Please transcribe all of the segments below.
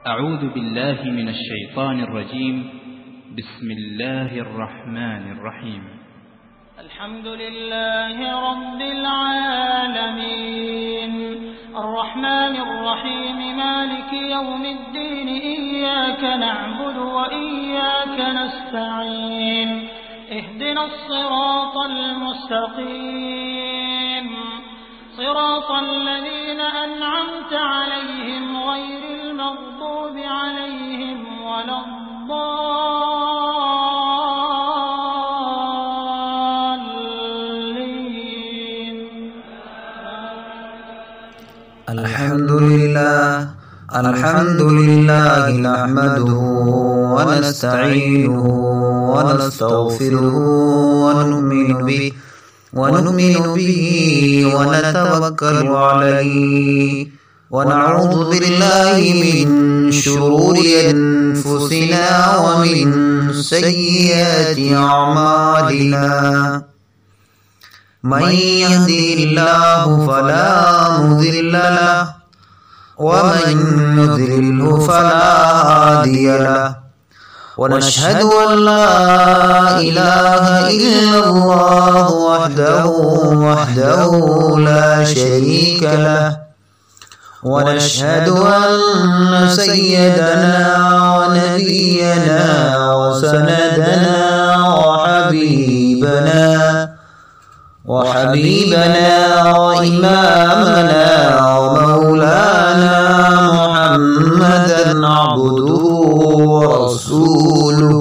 أعوذ بالله من الشيطان الرجيم. بسم الله الرحمن الرحيم. الحمد لله رب العالمين الرحمن الرحيم مالك يوم الدين إياك نعبد وإياك نستعين اهدنا الصراط المستقيم صراط الذين أنعمت عليهم غير المغضوب عليهم ولا الضالين. الحمد لله نحمده ونستعينه ونستغفره ونؤمن به ونتوكل عليه ونعوذ بالله من شرور أنفسنا ومن سيئات أعمالنا. من يهده الله فلا مضل له ومن يضلله فلا هادي له ونشهد أن لا إله إلا الله وحده لا شريك له ونشهد أن سيدنا ونبينا وسندنا وحبيبنا وإمامنا ومولانا محمدا عبده ورسوله.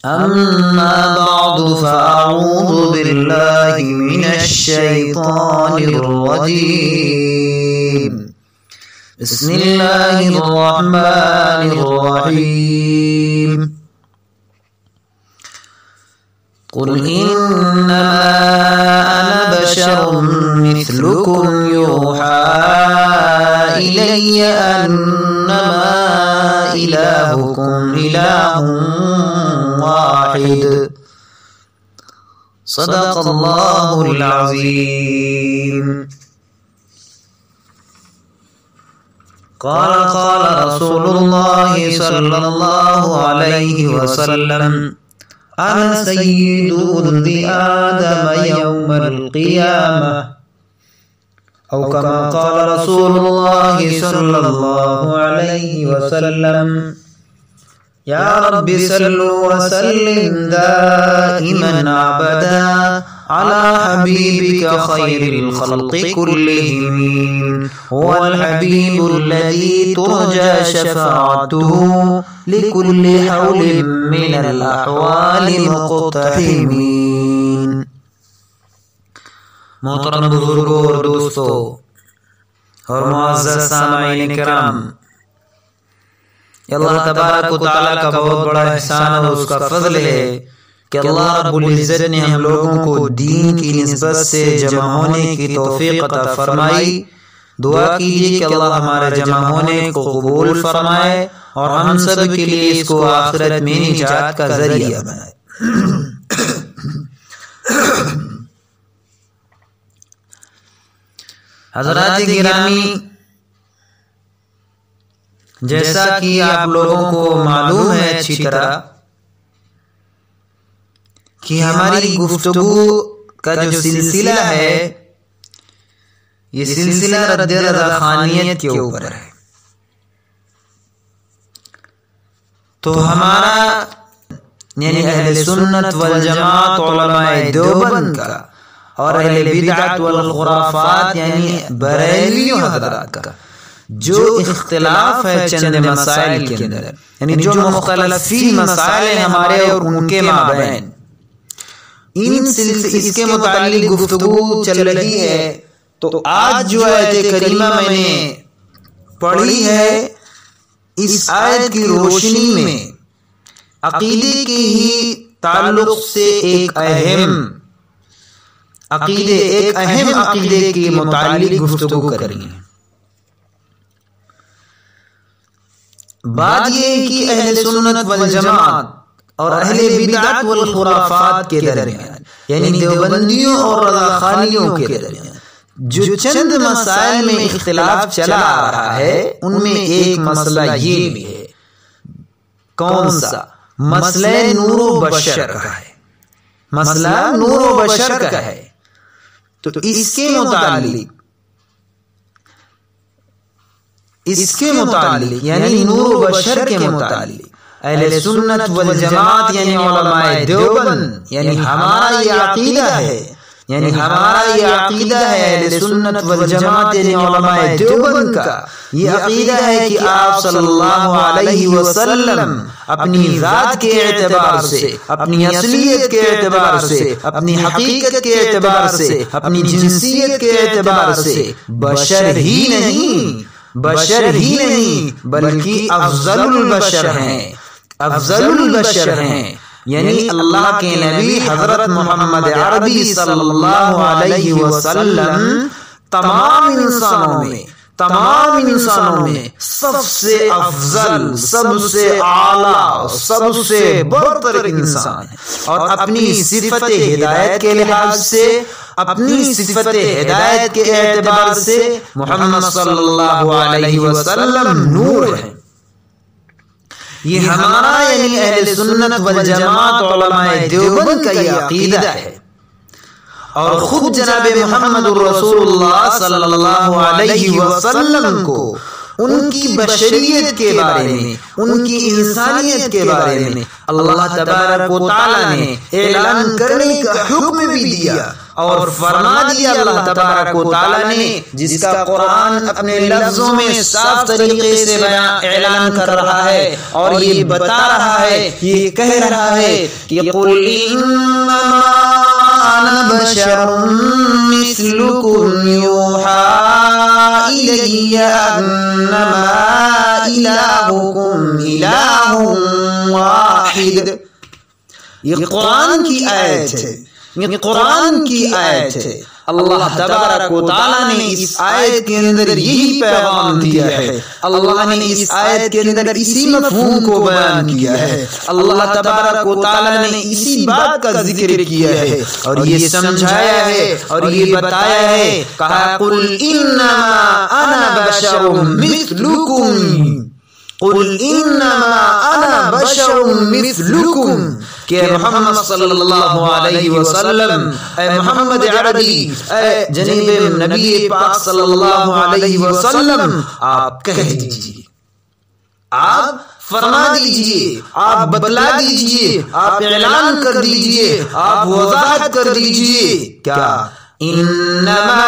أما بعد فأعوذ بالله من الشيطان الرجيم. بسم الله الرحمن الرحيم. قل إنما أنا بشر مثلكم يوحى إلي أنما إلهكم إله واحد. صدق الله العظيم. قال رسول الله صلى الله عليه وسلم: أنا سيد ولد آدم يوم القيامة، أو كما قال رسول الله صلى الله عليه وسلم: يا رب صل وسلم دائما أبدا على حبيبك خير الخلق كلهم، هو الحبيب الذي ترجى شفاعته لكل حول من الأحوال مقتحمين. محترم بزرگوں اور دوستوں اور معزز سامعین کرام، اللہ تبارک و تعالیٰ کا بہت بڑا احسان اور اس کا فضل ہے کہ اللہ رب العزت نے ہم لوگوں کو دین کی نسبت سے جمع ہونے کی توفیق عطا فرمائی. دعا کیجیے کہ اللہ ہمارے جمع ہونے کو قبول فرمائے اور ہم سب کے لیے اس کو آخرت میں نجات کا ذریعہ بنائے. حضرات گرامی، جیسا کہ آپ لوگوں کو معلوم ہے اچھی طرح کہ ہماری گفتگو کا جو سلسلہ ہے یہ سلسلہ رد رضا خانیت کے اوپر ہے. تو ہمارا یعنی اہل سنت والجماعت علماء دیوبند کا اور اہل بدعت والخرافات یعنی بریلوی حضرات کا جو اختلاف ہے چند مسائل کے اندر، یعنی جو مختلفی مسائل ہیں ہمارے اور ان کے مابین، اس کے متعلق گفتگو چل رہی ہے. تو آج جو آیت کریمہ میں نے پڑھی ہے، اس آیت کی روشنی میں عقیدے کے ہی تعلق سے ایک اہم عقیدے کے متعلق گفتگو کریں گے. بات یہ ہے کہ اہل سنت والجماعت اور اہل بدعت والخرافات کے درمیان، یعنی دیوبندیوں اور رضا خانیوں کے درمیان جو چند مسائل میں اختلاف چلا آ رہا ہے ان میں ایک مسئلہ یہ بھی ہے. کون سا؟ مسئلہ نور و بشر کا ہے. مسئلہ نور و بشر کا ہے. تو اس کے متعلق یعنی نور و بشر کے متعلق اہل سنت والجماعت یعنی علماء دیوبند یعنی ہمارا یہ عقیدہ ہے اہل سنت والجماعت یعنی علماء دیوبند کا یہ عقیدہ ہے کہ آپ صلی اللہ علیہ وسلم اپنی ذات کے اعتبار سے، اپنی اصلیت کے اعتبار سے، اپنی حقیقت کے اعتبار سے، اپنی جنسیت کے اعتبار سے بشر ہی نہیں بلکہ افضل البشر ہیں. یعنی اللہ کے نبی حضرت محمد عربی صلی اللہ علیہ وسلم تمام انسانوں میں سب سے افضل، سب سے اعلیٰ، سب سے برتر انسان ہے. اور اپنی صفت ہدایت کے لحاظ سے، اپنی صفت ہدایت کے اعتبار سے محمد صلی اللہ علیہ وسلم نور ہے. یہ ہمارا یعنی اہل سنت والجماعت علماء دیوبند کا یہ عقیدہ ہے. اور خود جناب محمد رسول اللہ صلی اللہ علیہ وسلم کو ان کی بشریت کے بارے میں، ان کی انسانیت کے بارے میں اللہ تبارک و تعالی نے اعلان کرنے کا حکم بھی دیا اور فرما دیا اللہ تبارک و تعالی نے، جس کا قرآن اپنے لفظوں میں صاف طریقے سے اعلان کر رہا ہے اور یہ بتا رہا ہے، یہ کہہ رہا ہے کہ قل انما انا بشر مثلکم یوحی الی انما الہکم الہ واحد. یہ قرآن کی آیت ہے، یہ قرآن کی آیت ہے. اللہ تبارک و تعالی نے اس آیت کے اندر یہی پیغام دیا ہے. اللہ نے اس آیت کے اندر اسی مفہوم کو بیان کیا ہے. اللہ تبارک و تعالی نے اسی بات کا ذکر کیا ہے اور یہ سمجھایا ہے اور یہ بتایا ہے. کہا قل انما انا بشر مثلکم، قل انما انا بشر مثلکم، کہ محمد صلی اللہ علیہ وسلم، اے محمد عربی، اے جناب نبی پاک صلی اللہ علیہ وسلم، آپ کہہ دیجئے، آپ فرما دیجئے، آپ بتلا دیجئے، آپ اعلان کر دیجئے، آپ وضاحت کر دیجئے. کیا؟ انما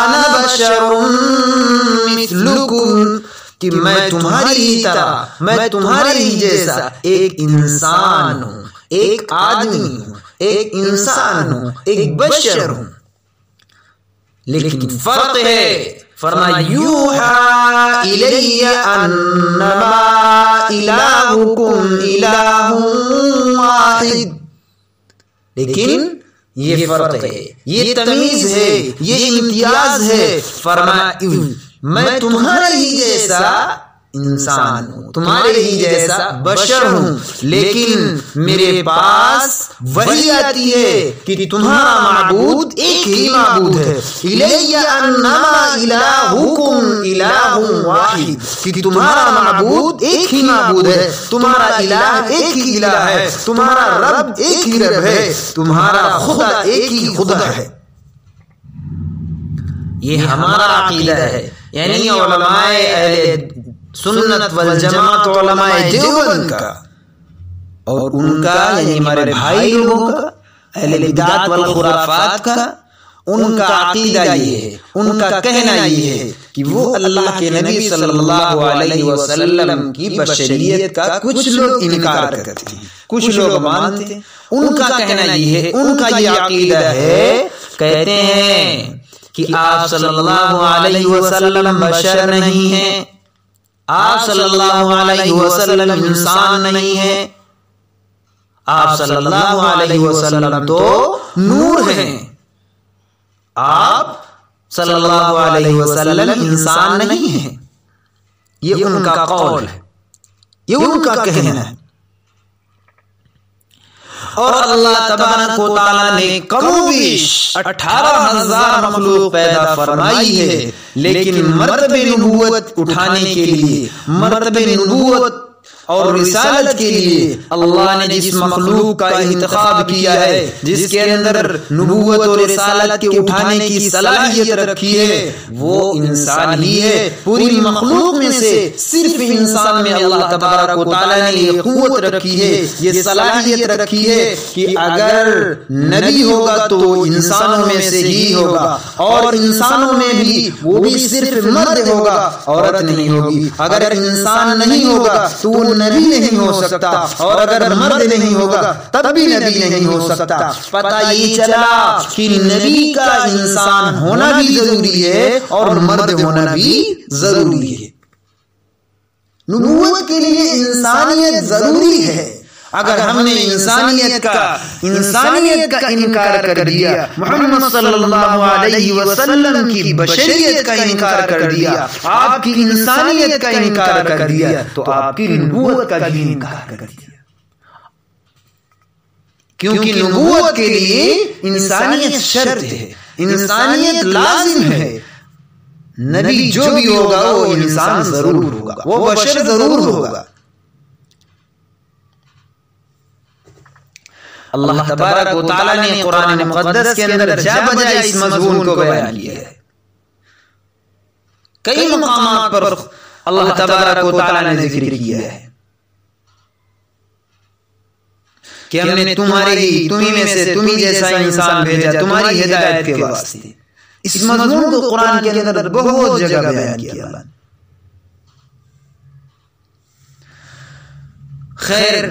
انا بشر مثلکم، کہ میں تمہاری ہی طرح، میں تمہارے ہی جیسا ایک انسان ہوں، ایک آدمی ہوں، ایک انسان ہوں، ایک بشر ہوں. لیکن فرق ہے، فرمایا یوحی الی انما الہکم الہ واحد. لیکن یہ فرق ہے، یہ تمیز ہے، یہ امتیاز ہے. فرمایا میں تمہارے ہی جیسا انسان ہوں، تمہارے ہی جیسا بشر ہوں، لیکن میرے پاس وحی آتی ہے کہ تمہارا معبود ایک ہی معبود ہے. الی انما الہکم الہ واحد، کہ تمہارا معبود ایک ہی معبود ہے، تمہارا الہ ایک ہی الہ ہے، تمہارا رب ایک ہی رب ہے، تمہارا خدا ایک ہی خدا ہے. یہ ہمارا عقیدہ ہے، یعنی علماء اہل سنت والجماعت علماء دیوبند کا اور ان کا یعنی ہمارے بھائی لوگوں کا، اہل بدعت والخرافات کا، ان کا عقیدہ یہ ہے، ان کا کہنا یہ ہے کہ وہ اللہ کے نبی صلی اللہ علیہ وسلم کی بشریت کا کچھ لوگ انکار کرتے ہیں، کچھ لوگ مانتے ہیں. ان کا کہنا یہ ہے، ان کا یہ عقیدہ ہے، کہتے ہیں کہ آپ صلی اللہ علیہ وسلم بشر نہیں ہیں، آپ صلی اللہ علیہ وسلم انسان نہیں ہیں، آپ صلی اللہ علیہ وسلم تو نور ہیں، آپ صلی اللہ علیہ وسلم انسان نہیں ہیں. یہ ان کا قول ہے، یہ ان کا کہنا ہے. اور اللہ تبارک و تعالیٰ نے کم و بیش 18,000 مخلوق پیدا فرمائی ہے، لیکن مرتبہ نبوت اٹھانے کے لیے، مرتبہ نبوت اور رسالت کے لیے اللہ نے جس مخلوق کا انتخاب کیا ہے، جس کے اندر نبوت اور رسالت کے اٹھانے کی صلاحیت رکھی ہے، وہ انسان ہی ہے۔ پوری مخلوق میں سے صرف انسان میں اللہ تبارک و تعالیٰ نے یہ قوت رکھی ہے، یہ صلاحیت رکھی ہے کہ اگر نبی ہوگا تو انسانوں میں سے ہی ہوگا، اور انسانوں میں بھی وہ بھی صرف مرد ہوگا، عورت نہیں ہوگی۔ اگر انسان نہیں ہوگا تو وہ نبی نہیں ہو سکتا، اور اگر مرد نہیں ہوگا تب بھی نبی نہیں ہو سکتا۔ پتہ یہ چلا کہ نبی کا انسان ہونا بھی ضروری ہے اور مرد ہونا بھی ضروری ہے۔ نبوت کے لیے انسانیت ضروری ہے۔ اگر ہم نے انسانیت کا انکار کر دیا، محمد صلی اللہ علیہ وسلم کی بشریت کا انکار کر دیا، آپ کی انسانیت کا انکار کر دیا، تو آپ کی نبوت کا بھی انکار کر دیا۔ کیونکہ نبوت کے لیے انسانیت شرط ہے، انسانیت لازم ہے۔ نبی جو بھی ہوگا وہ انسان ضرور ہوگا، وہ بشر ضرور ہوگا۔ اللہ تبارک و تعالیٰ نے قرآن مقدس کے اندر جا بجا اس مضمون کو بیان کیا ہے۔ کئی مقامات پر اللہ تبارک و تعالیٰ نے ذکر کیا ہے کہ ہم نے تمہیں میں سے تمہیں جیسا انسان بھیجا تمہاری ہدایت کے واسطے۔ اس مضمون کو قرآن کے اندر بہت جگہ بیان کیا اللہ نے۔ خیر،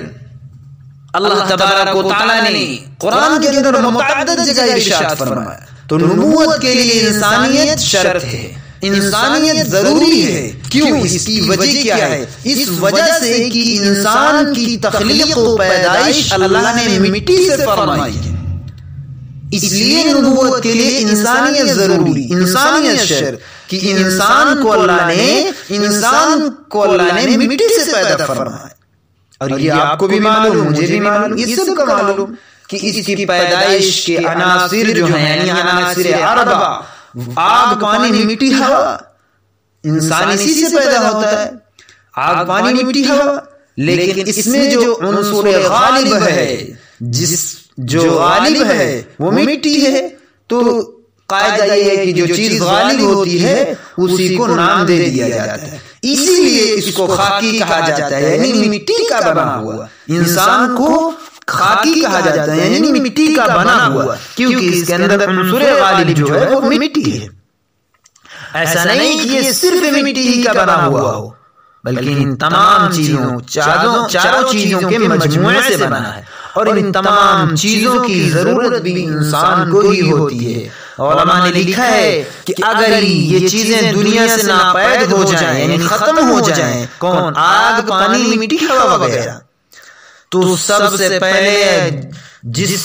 اللہ تبارک و تعالیٰ نے قرآن کے اندر متعدد جگہ ارشاد فرمایا، تو نبوت کے لیے انسانیت شرط ہے، انسانیت ضروری ہے۔ کیوں؟ اس کی وجہ کیا ہے؟ اس وجہ سے کہ انسان کی تخلیق و پیدائش اللہ نے مٹی سے فرمائی ہے، اس لیے نبوت کے لیے انسانیت ضروری، انسانیت شرط کہ انسان کو اللہ نے مٹی سے پیدا فرمایا۔ اور یہ آپ کو بھی معلوم، مجھے بھی معلوم، یہ سب کو معلوم کہ اس کی پیدائش کے عناصر جو ہیں، یعنی عناصر اربع، آگ، پانی، مٹی، ہوا، انسان اسی سے پیدا ہوتا ہے، آگ، پانی، مٹی، ہوا۔ لیکن اس میں جو عنصر غالب ہے، جو غالب ہے وہ مٹی ہے، تو قاعدہ یہ ہے کہ جو چیز غالب ہوتی ہے اسی کو نام دے دیا جاتا ہے، اسی لیے اس کو خاکی کہا جاتا ہے، یعنی مٹی کا بنا ہوا۔ انسان کو خاکی کہا جاتا ہے، یعنی مٹی کا بنا ہوا، کیونکہ اس کے اندر عنصر غالب جو ہے وہ مٹی ہے۔ ایسا نہیں کہ یہ صرف مٹی ہی کا بنا ہوا ہو، بلکہ ان تمام چیزوں، چاروں چیزوں کے مجموعے سے بنا ہے، اور ان تمام چیزوں کی ضرورت بھی انسان کو ہی ہوتی ہے۔ علماء نے لکھا ہے کہ اگر یہ چیزیں دنیا سے ناپید ہو جائیں، یعنی ختم ہو جائیں، کون؟ آگ، پانی، مٹی، ہوا وغیرہ، تو سب سے پہلے جس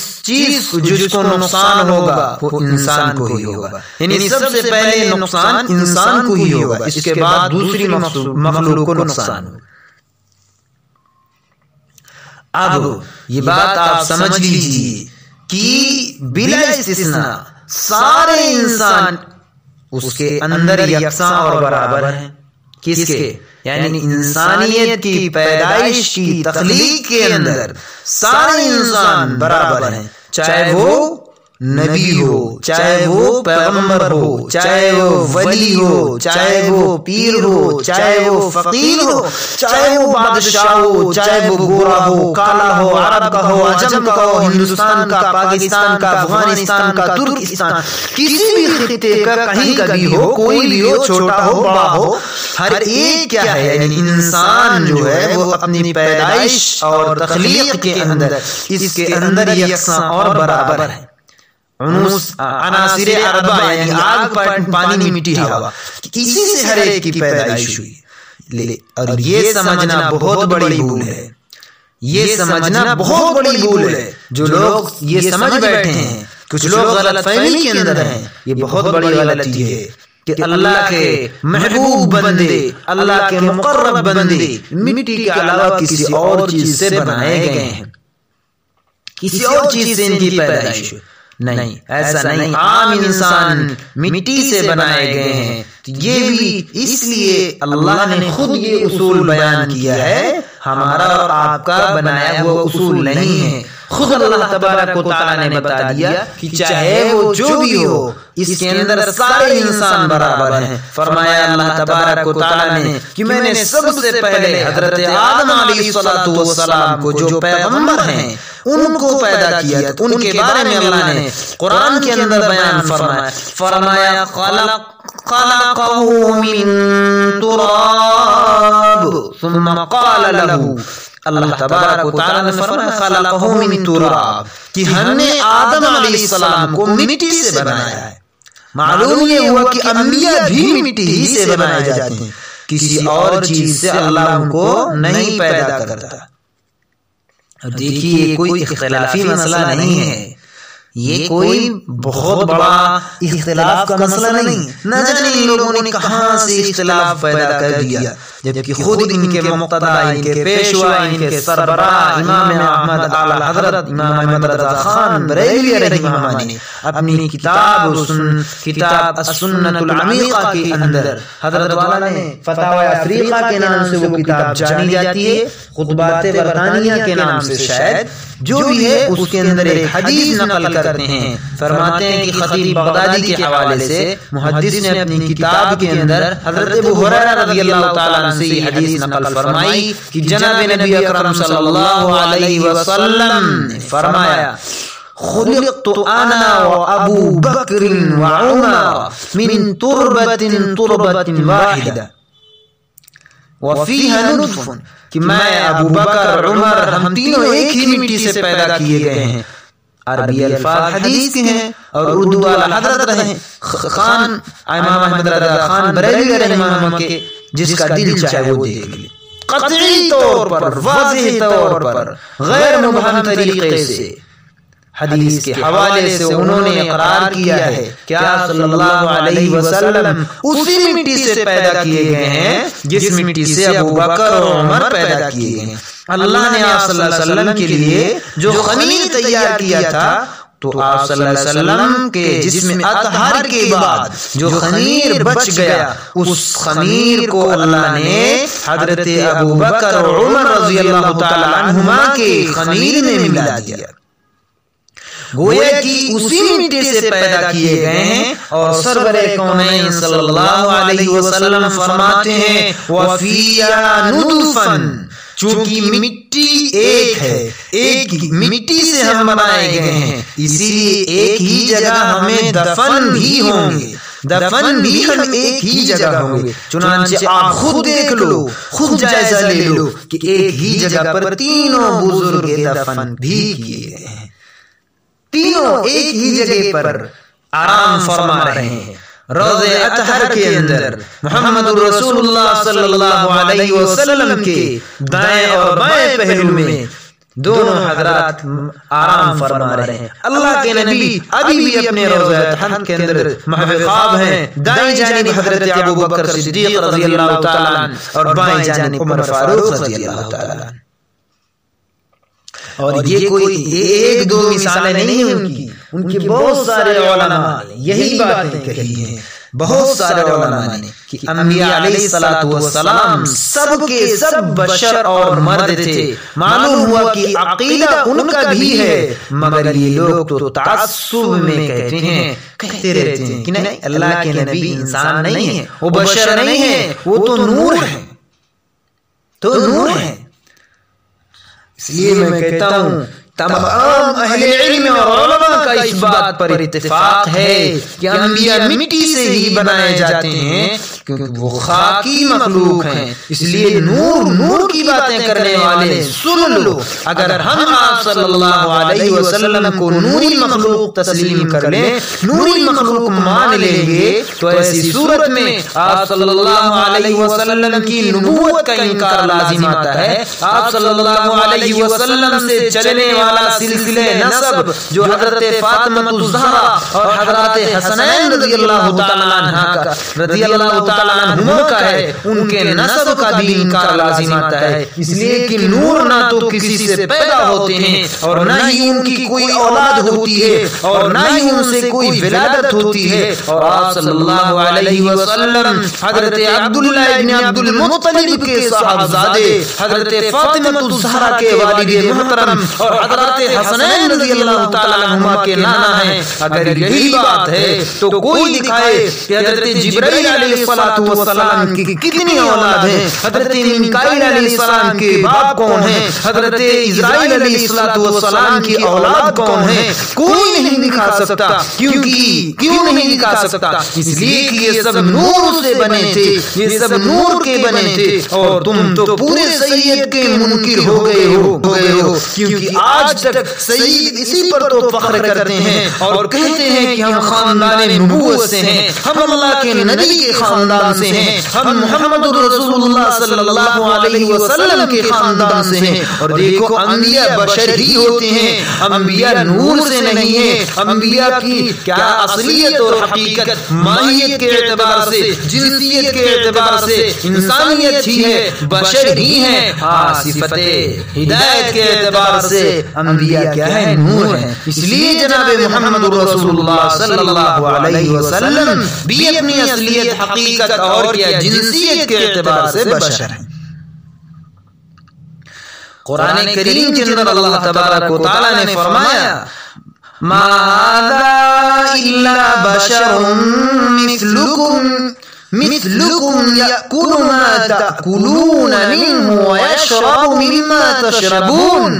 کو نقصان ہوگا وہ انسان کو ہی ہوگا، یعنی سب سے پہلے نقصان انسان کو ہی ہوگا، اس کے بعد دوسری مخلوق کو نقصان ہوگا۔ اب یہ بات آپ سمجھ لیجیے کہ بلا استثناء سارے انسان اس کے اندر یکساں اور برابر ہیں۔ کس کے؟ یعنی انسانیت کی پیدائش کی تخلیق کے اندر سارے انسان برابر ہیں، چاہے وہ نبی ہو، چاہے وہ پیغمبر ہو، چاہے وہ ولی ہو، چاہے وہ پیر ہو، چاہے وہ فقیر ہو، چاہے وہ بادشاہ ہو، چاہے وہ گورا ہو، کالا ہو، عرب کا ہو، عجم کا ہو، ہندوستان کا، پاکستان کا، افغانستان کا، ترکستان، کسی بھی خطے کا کہیں کا بھی ہو، کوئی بھی ہو، چھوٹا ہو بڑا ہو، ہر ایک کیا ہے؟ یعنی انسان جو ہے وہ اپنی پیدائش اور تخلیق کے اندر اس کے اندر یکساں اور برابر ہے۔ عناصر اربع یعنی آگ، پانی، مٹی، ہوا، اسی سے ہر ایک کی پیدائش ہوئی۔ اور یہ سمجھنا بہت بڑی بھول ہے، یہ سمجھنا بہت بڑی بھول ہے۔ جو لوگ یہ سمجھ بیٹھے ہیں، کچھ لوگ غلط فہمی کے اندر ہیں، یہ بہت بڑی غلطی ہے کہ اللہ کے محبوب بندے، اللہ کے مقرب بندے مٹی کے علاوہ کسی اور چیز سے بنائے گئے ہیں۔ کسی اور چیز سے ان کی پیدائش ہوئی؟ نہیں، ایسا نہیں، عام انسان مٹی سے بنائے گئے ہیں۔ یہ بھی اس لیے اللہ نے خود یہ اصول بیان کیا ہے، ہمارا اور آپ کا بنایا ہوا اصول نہیں ہے۔ خود اللہ تبارک و تعالیٰ نے بتا دیا کہ چاہے وہ جو بھی ہو، اس کے اندر سارے انسان برابر ہیں۔ فرمایا اللہ تبارک و تعالیٰ نے کہ میں نے سب سے پہلے حضرت آدم علیہ السلام کو جو پیغمبر ہیں ان کو پیدا کیا، ان کے بارے میں اللہ نے قرآن کے اندر بیان فرمایا خلقه من تراب ثم قال له، اللہ تبارک و تعالیٰ نے فرمایا خلقه من تراب کہ ہم نے آدم علیہ السلام کو مٹی سے بنایا ہے۔ معلوم یہ ہوا کہ انبیاء بھی مٹی ہی سے بنائے جاتے ہیں، کسی اور چیز سے اللہ ان کو نہیں پیدا کرتا۔ دیکھیے کوئی اختلافی مسئلہ نہیں ہے، یہ کوئی بہت بڑا اختلاف کا مسئلہ نہیں، نہ جانے ان لوگوں نے کہاں سے اختلاف پیدا کر دیا، جبکہ خود ان کے مقتدی، ان کے پیشوا، ان کے سربراہ امام احمد اعلی حضرت امام احمد رضا خان بریلوی رحمہ اللہ نے اپنی کتاب السنۃ العمیقہ کے اندر، حضرت والا نے فتاوی افریقہ کے نام سے وہ کتاب جانی جاتی ہے، خطبات برطانیہ کے نام سے شاید، جو بھی ہے اس کے اندر ایک حدیث نقل کرتے ہیں۔ فرماتے ہیں کہ خطیب بغدادی کے حوالے سے محدث نے اپنی کتاب کے اندر حضرت ابو ہریرہ رضی اللہ تعالیٰ عنہ سے یہ حدیث نقل فرمائی کہ جناب نبی اکرم صلی اللہ علیہ وسلم نے فرمایا خلقت انا وابو بکر وعمر من تربة واحدة وفيها نطف، کہ میں ابو بکر عمر ہم تینوں ایک ہی مٹی سے پیدا کیے گئے ہیں۔ عربی الفاظ حدیث کے ہیں اور اردو والا حضرت رہے خان امام احمد رضا خان بریلوی رحمہ اللہ کے، جس کا دل چاہے وہ دیکھ لے، قطعی طور پر، واضح طور پر، غیر مبہم طریقے سے حدیث کے حوالے سے انہوں نے اقرار کیا ہے کہ آپ صلی اللہ علیہ وسلم اسی مٹی سے پیدا کیے گئے ہیں جس مٹی سے ابو بکر اور عمر پیدا کیے گئے ہیں۔ اللہ نے آپ صلی اللہ علیہ وسلم کے لیے جو خمیر تیار کیا تھا، تو آپ صلی اللہ علیہ وسلم کے جسم اطہر کے بعد جو خمیر بچ گیا، اس خمیر کو اللہ نے حضرت ابو بکر اور عمر رضی اللہ تعالی عنہما کے خمیر میں ملا دیا، گویا کہ اسی مٹی سے پیدا کیے گئے ہیں۔ اور سرور کونین صلی اللہ علیہ وسلم فرماتے ہیں وَفِيهَا نُطْفًا، چونکہ مٹی ایک ہے، ایک مٹی سے ہم بنائے گئے ہیں، اسی لیے ایک ہی جگہ ہمیں دفن بھی ہوں گے، دفن بھی ہم ایک ہی جگہ ہوں گے۔ چنانچہ آپ خود دیکھ لو، خود جائزہ لے لو کہ ایک ہی جگہ پر تینوں بزرگ دفن بھی کیے گئے ہیں، تینوں ایک ہی جگہ پر آرام فرما رہے ہیں۔ روضہ اطہر کے اندر محمد رسول اللہ صلی اللہ علیہ وسلم کے دائیں اور بائیں پہلو میں دونوں حضرات آرام فرما رہے ہیں۔ اللہ کے نبی ابھی بھی اپنے روضہ اطہر کے اندر محو خواب ہیں، دائیں جانب حضرت ابو بکر صدیق رضی اللہ تعالیٰ عنہ اور بائیں جانب عمر فاروق رضی اللہ تعالیٰ عنہ۔ اور یہ کوئی ایک دو مثالیں نہیں ہیں، ان کی بہت سارے علماء نے یہی باتیں کہی ہیں، بہت سارے علماء نے کہ انبیاء علیہ الصلوۃ والسلام سب کے سب بشر اور مرد تھے۔ معلوم ہوا کہ عقیدہ ان کا بھی ہے، مگر یہ لوگ تو تعصب میں کہتے رہتے ہیں کہ نہیں، اللہ کے نبی انسان نہیں ہے، وہ بشر نہیں ہے، وہ تو نور ہے، تو نور ہے۔ اس لیے میں کہتا ہوں تمام اہل علم اور علماء کا اس بات پر اتفاق ہے کہ انبیاء مٹی سے ہی بنائے جاتے ہیں، کیونکہ وہ خاکی مخلوق ہیں۔ اس لیے نور کی باتیں کرنے والے سن لو، اگر ہم آپ صلی اللہ علیہ وسلم کو نوری مخلوق تسلیم کر لیں، نوری مخلوق مان لیں گے، تو ایسی صورت میں آپ صلی اللہ علیہ وسلم کی نبوت کا انکار لازم آتا ہے۔ آپ صلی اللہ علیہ وسلم سے چلنے والا سلسلہ نسب جو حضرت فاطمہ الزہرا اور حضرت حسنین رضی اللہ تعالی عنہما کا ہے، ان کے نسب کا بھی انکار لازم آتا ہے، اس لیے کہ نور نہ تو کسی سے پیدا ہوتے ہیں اور نہ ہی ان کی کوئی اولاد ہوتی ہے اور نہ ہی ان سے کوئی ولادت ہوتی ہے، اور آپ صلی اللہ علیہ وسلم حضرت عبداللہ ابن عبد المطلب کے صاحبزادے حضرت فاطمہ الزہرا کے والد محترم اور حضرت حسنین رضی اللہ تعالی عنہما کے نانا ہیں۔ اگر یہی بات ہے تو کوئی دکھائے کہ حضرت جبرائیل علیہ السلام کی کتنی اولاد ہیں، حضرت میکائیل علیہ السلام کے باپ کون ہیں، حضرت اسرائیل علیہ السلام کی اولاد کون ہیں، کوئی نہیں دکھا سکتا۔ کیوں نہیں دکھا سکتا؟ اس لیے کہ یہ سب نور سے بنے تھے، یہ سب نور کے بنے تھے، اور تم تو پورے سید کے منکر ہو گئے ہو، کیونکہ آج تک سید اسی پر تو فخر کرتے ہیں اور کہتے ہیں کہ ہم خاندان نبوت سے ہیں، ہم اللہ کے نبی کے خاندان سے ہیں، ہم محمد رسول اللہ صلی اللہ علیہ وسلم کے خاندان سے ہیں۔ اور دیکھو انبیاء بشر ہی ہوتے ہیں، انبیاء نور سے نہیں ہیں، انبیاء کی کیا اصلیت اور حقیقت ماہیت کے اعتبار سے، جنسیت کے اعتبار سے انسانیت ہی ہے، بشر ہی ہیں، صفت ہدایت کے اعتبار سے انبیاء کیا ہے؟ نور ہے۔ اس لیے جناب محمد رسول اللہ صلی اللہ علیہ وسلم بھی اپنی اصلیت، حقیقت اور کیا جنسیت کے اعتبار سے بشر ہیں۔ قرآن کریم کے اندر اللہ تبارک و تعالی نے فرمایا ما هذا الا بشر مثلكم يأكل ما تأكلون منه ويشرب مما تشربون۔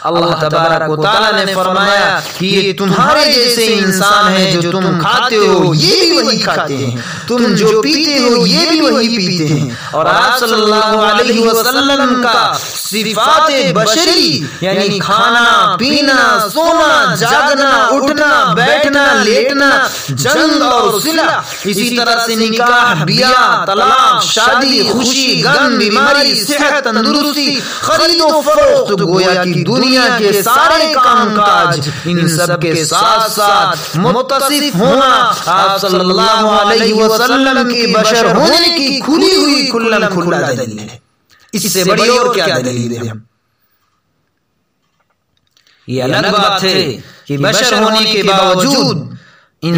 اللہ تبارک و تعالی نے فرمایا کہ یہ تمہارے جیسے انسان ہیں، جو تم کھاتے ہو یہ بھی وہی کھاتے ہیں، تم جو پیتے ہو یہ بھی وہی پیتے ہیں۔ اور آپ صلی اللہ علیہ وسلم کا صفات بشری یعنی کھانا پینا، سونا، جاگنا، اٹھنا، بیٹھنا، لیٹنا، جنگ اور صلح، اسی طرح سے نکاح، بیاہ، طلاق، شادی، خوشی، غم، بیماری، صحت، تندرستی، خرید و فروخت، گویا کی دنیا کے سارے کام کاج، ان سب کے ساتھ ساتھ متصف ہونا آپ صلی اللہ علیہ وسلم کے بشر ہونے کی کھلی ہوئی کھلم کھلا دلیل ہے۔ اس سے بڑی اور کیا دلیل ہے؟ یہ الگ بات ہے کہ بشر ہونے کے باوجود ان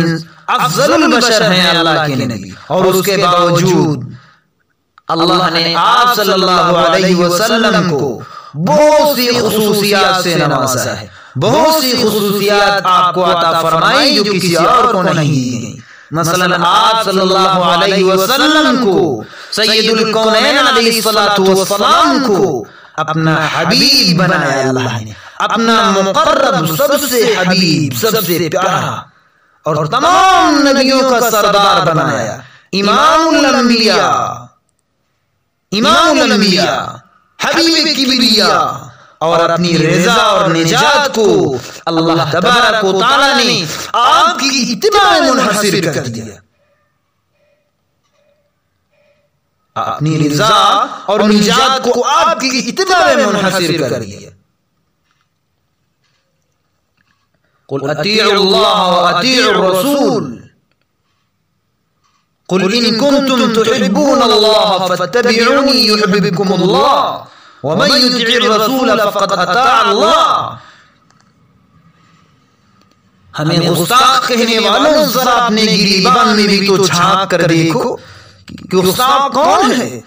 افضل البشر ہیں اللہ کے نبی، اور اس کے باوجود اللہ نے آپ صلی اللہ علیہ وسلم کو بہت سی خصوصیات سے نوازا ہے، بہت سی خصوصیات آپ کو عطا فرمائی جو کسی اور کو نہیں دی گئی۔ مثلا آپ صلی اللہ علیہ وسلم کو سید الکونین علیہ السلام کو اپنا حبیب بنایا اللہ نے، اپنا مقرب، سب سے حبیب، سب سے پیارا، اور تمام نبیوں کا سردار بنایا، امام الانبیاء، حبیب کبریا، اور اپنی رضا اور نجات کو اللہ تبارک و تعالی نے آپ کی اتباع منحصر کر دیا، اپنی رضا اور نجات کو آپ کی اتباع منحصر کر دیا۔ قل اطیعوا اللہ واطیعوا الرسول قل ان کنتم تحبون اللہ فاتبعونی یحببکم اللہ ومن یطع الرسول فقد اطاع اللہ۔ ہمیں گستاخ کہنے والوں ذرا اپنے گریبان میں بھی تو جھانک کر دیکھو کہ گستاخ کون ہے؟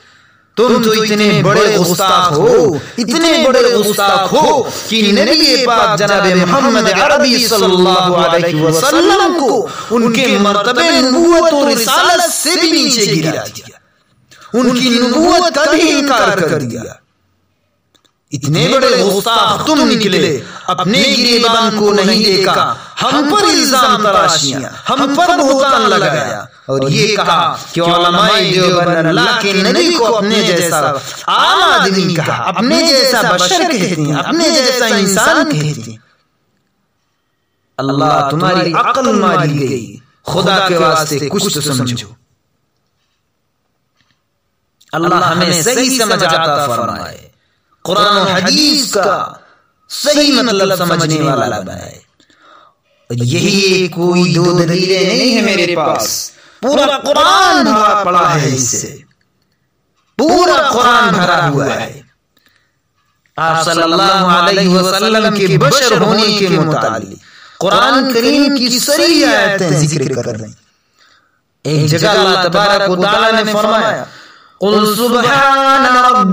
تم تو اتنے بڑے گستاخ ہو، اتنے بڑے گستاخ ہو کہ نبی پاک جناب محمد عربی صلی اللہ علیہ وسلم کو ان کے مرتبے نبوت اور رسالت سے بھی نیچے گرا دیا، ان کی نبوت کا بھی انکار کر دیا۔ اتنے بڑے گستاخ تم نکلے، اپنے گریبان کو نہیں دیکھا، ہم پر الزام تراشیاں، ہم پر بہتان لگایا، اور یہ کہا کہ علماء دیوبند اللہ کے نبی کو اپنے جیسا عام آدمی کہا، اپنے جیسا بشر کہتے ہیں، اپنے جیسا انسان کہتے ہیں۔ اللہ تمہاری عقل ماری گئی، خدا کے واسطے کچھ تو سمجھو۔ اللہ ہمیں صحیح سمجھ عطا فرمائے، قرآن و حدیث کا صحیح مطلب سمجھنے والا بنائے. یہی کوئی دو دلیلیں نہیں ہے میرے پاس، پورا قرآن بھرا پڑا ہے اس سے، پورا قرآن بھرا ہوا ہے. آپ صلی اللہ علیہ وسلم کے بشر ہونے کے متعلق قرآن کریم کی ساری آیتیں ذکر کر رہے ہیں. ایک جگہ اللہ تبارک و تعالی نے فرمایا قل سبحان